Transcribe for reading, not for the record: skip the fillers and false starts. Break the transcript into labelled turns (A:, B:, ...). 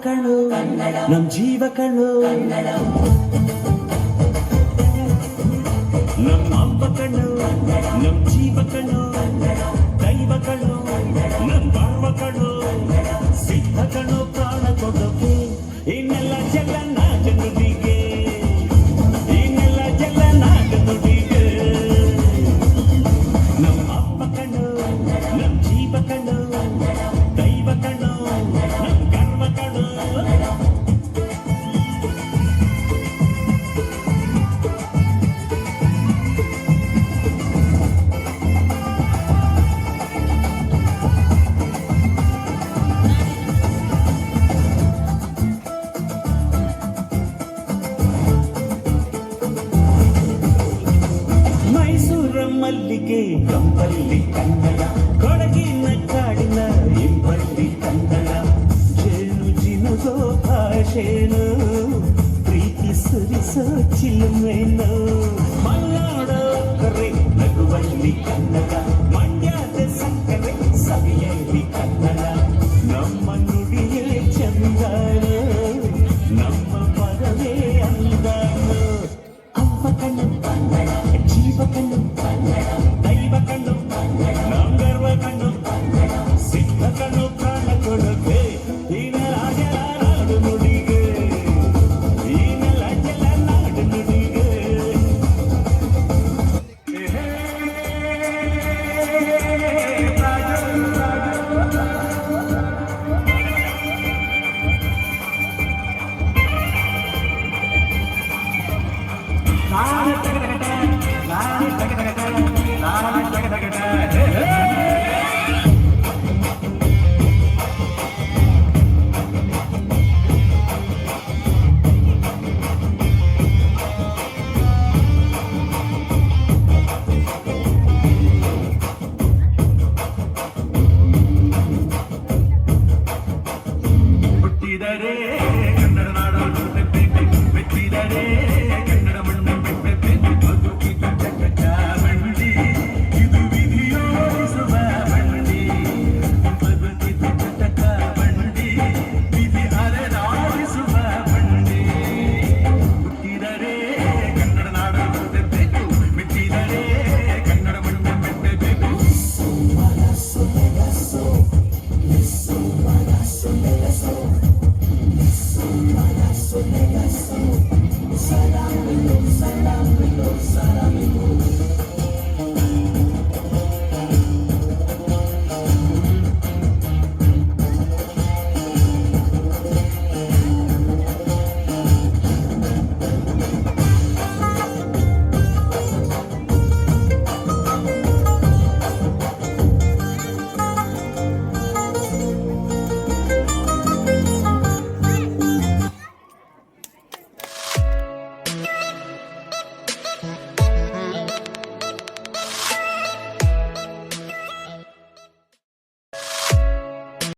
A: ಕಣ್ಣು ನಮ್ ಜೀವ ಕಣ್ಣು ನಮ್ಮ ಅಪ್ಪ ಕಣ್ಣು ನಮ್ ಜೀವ ಕಣ್ಣು ದೈವ ಕಣ್ಣು ನಮ್ ಬಾಳುವ ಕಣ್ಣು ಸಿದ್ಧ ಕಣ್ಣು ಪ್ರಾಣ ಕೊಡೋಕೆ ಇನ್ನೆಲ್ಲ ಜಲ ನಾಟ ನುಡಿಗೆ ಇನ್ನೆಲ್ಲ ಜಲ ನಾಟ ನುಡಿಗೆ ನಮ್ಮ ಅಪ್ಪ ಕಣ್ಣು ನಮ್ ಜೀವ ಕಣ್ಣು ದೈವ ಕಣ್ಣು ನಮ್ ಗರ್ವ ಕಣ್ಣು ಮಲ್ಲಿಗೆ ಕಂಬಲ್ಲಿ ಕನ್ನಡ ಕೊಡಗಿನ ಕಾಡಿನ ಇಂಬಲ್ಲಿ ಕನ್ನಡ ಜೇನು ಜಿನುಗೋ ಭಾಷೆನು ಪ್ರೀತಿ ಸುರಿಸೋ ಚಿಲುಮೆನು